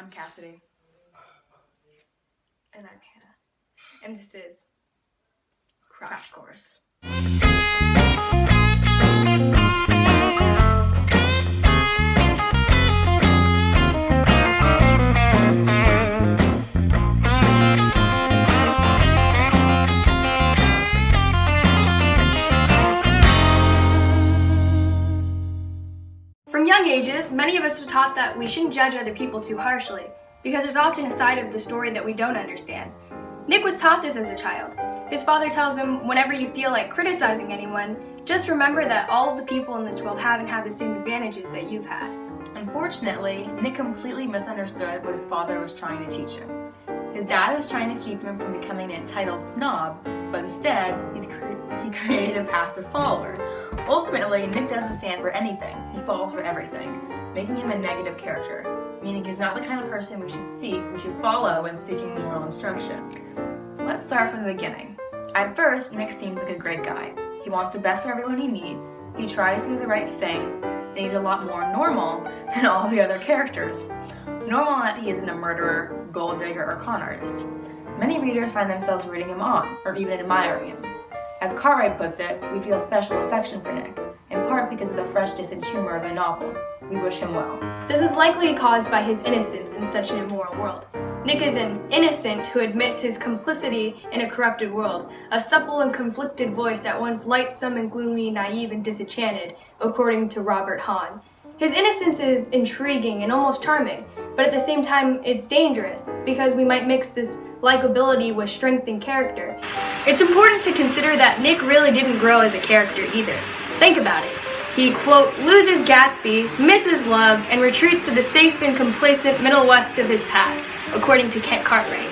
I'm Cassidy. And I'm Hannah. And this is Crash Course. From young ages, many of us are taught that we shouldn't judge other people too harshly, because there's often a side of the story that we don't understand. Nick was taught this as a child. His father tells him, whenever you feel like criticizing anyone, just remember that all of the people in this world haven't had the same advantages that you've had. Unfortunately, Nick completely misunderstood what his father was trying to teach him. His dad was trying to keep him from becoming an entitled snob, but instead, he created a passive follower. Ultimately, Nick doesn't stand for anything. He falls for everything, making him a negative character, meaning he's not the kind of person we should follow when seeking moral instruction. Let's start from the beginning. At first, Nick seems like a great guy. He wants the best for everyone he meets, he tries to do the right thing, and he's a lot more normal than all the other characters. Normal in that he isn't a murderer, gold digger, or con artist. Many readers find themselves rooting him on, or even admiring him. As Cartwright puts it, we feel special affection for Nick, in part because of the freshness and humor of the novel. We wish him well. This is likely caused by his innocence in such an immoral world. Nick is an innocent who admits his complicity in a corrupted world, a supple and conflicted voice at once lightsome and gloomy, naive and disenchanted, according to Robert Hahn. His innocence is intriguing and almost charming, but at the same time it's dangerous, because we might mix this likability with strength and character. It's important to consider that Nick really didn't grow as a character either. Think about it. He, quote, loses Gatsby, misses love, and retreats to the safe and complacent Middle West of his past, according to Kent Cartwright.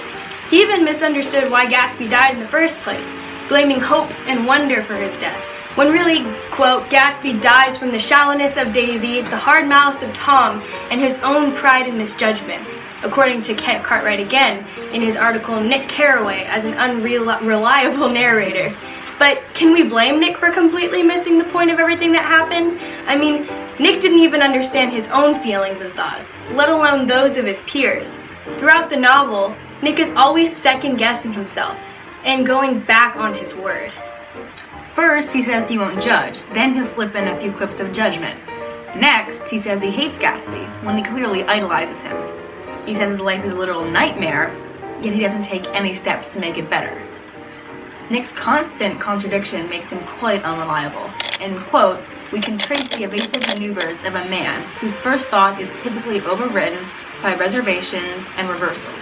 He even misunderstood why Gatsby died in the first place, blaming hope and wonder for his death, when really, quote, Gatsby dies from the shallowness of Daisy, the hard malice of Tom, and his own pride and misjudgment, according to Kent Cartwright again in his article Nick Carraway as an unreliable narrator. But can we blame Nick for completely missing the point of everything that happened? I mean, Nick didn't even understand his own feelings and thoughts, let alone those of his peers. Throughout the novel, Nick is always second-guessing himself and going back on his word. First, he says he won't judge, then he'll slip in a few quips of judgment. Next, he says he hates Gatsby, when he clearly idolizes him. He says his life is a literal nightmare, yet he doesn't take any steps to make it better. Nick's constant contradiction makes him quite unreliable. In quote, we can trace the evasive maneuvers of a man whose first thought is typically overridden by reservations and reversals,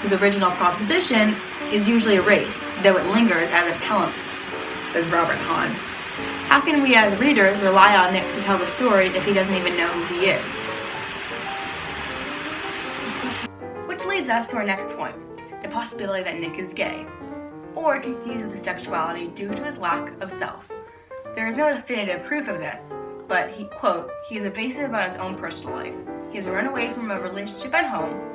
whose original proposition is usually erased, though it lingers as it palimpsests, says Robert Hahn. How can we as readers rely on Nick to tell the story if he doesn't even know who he is? Which leads us to our next point, the possibility that Nick is gay, or confused with his sexuality due to his lack of self. There is no definitive proof of this, but he, quote, he is evasive about his own personal life. He has run away from a relationship at home,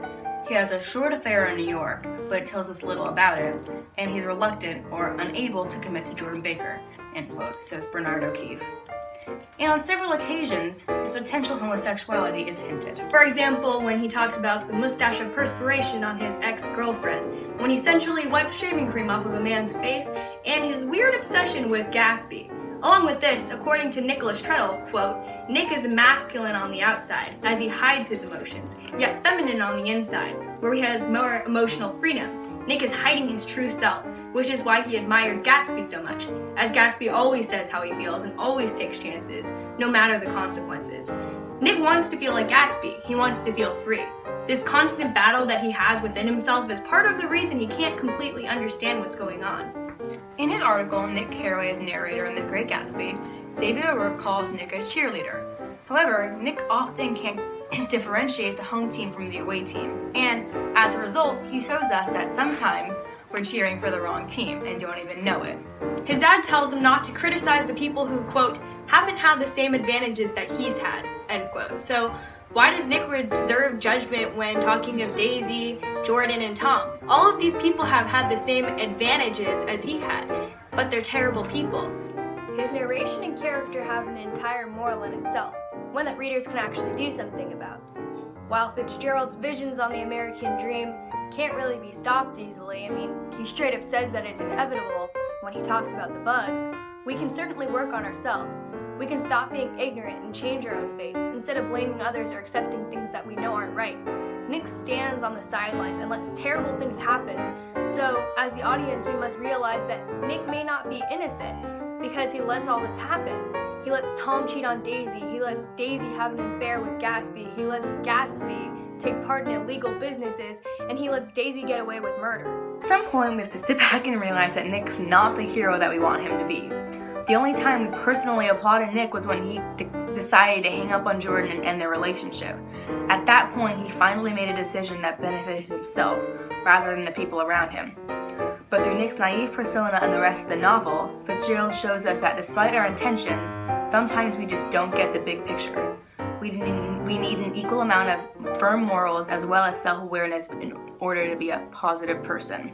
he has a short affair in New York, but it tells us little about it, and he's reluctant or unable to commit to Jordan Baker, end quote, says Bernard O'Keefe. And on several occasions, his potential homosexuality is hinted. For example, when he talks about the mustache of perspiration on his ex-girlfriend, when he sensually wipes shaving cream off of a man's face, and his weird obsession with Gatsby. Along with this, according to Nicholas Treadle, quote, Nick is masculine on the outside, as he hides his emotions, yet feminine on the inside, where he has more emotional freedom. Nick is hiding his true self, which is why he admires Gatsby so much, as Gatsby always says how he feels and always takes chances, no matter the consequences. Nick wants to feel like Gatsby. He wants to feel free. This constant battle that he has within himself is part of the reason he can't completely understand what's going on. In his article, Nick Carraway is narrator in The Great Gatsby, David O'Rourke calls Nick a cheerleader. However, Nick often can't differentiate the home team from the away team, and as a result, he shows us that sometimes we're cheering for the wrong team and don't even know it. His dad tells him not to criticize the people who, quote, haven't had the same advantages that he's had, end quote. So why does Nick reserve judgment when talking of Daisy, Jordan, and Tom? All of these people have had the same advantages as he had, but they're terrible people. His narration and character have an entire moral in itself, one that readers can actually do something about. While Fitzgerald's visions on the American dream can't really be stopped easily, I mean, he straight up says that it's inevitable when he talks about the bugs, we can certainly work on ourselves. We can stop being ignorant and change our own fates, instead of blaming others or accepting things that we know aren't right. Nick stands on the sidelines and lets terrible things happen. So, as the audience, we must realize that Nick may not be innocent because he lets all this happen. He lets Tom cheat on Daisy, he lets Daisy have an affair with Gatsby, he lets Gatsby take part in illegal businesses, and he lets Daisy get away with murder. At some point, we have to sit back and realize that Nick's not the hero that we want him to be. The only time we personally applauded Nick was when he decided to hang up on Jordan and end their relationship. At that point, he finally made a decision that benefited himself rather than the people around him. But through Nick's naive persona and the rest of the novel, Fitzgerald shows us that despite our intentions, sometimes we just don't get the big picture. We need an equal amount of firm morals as well as self-awareness in order to be a positive person.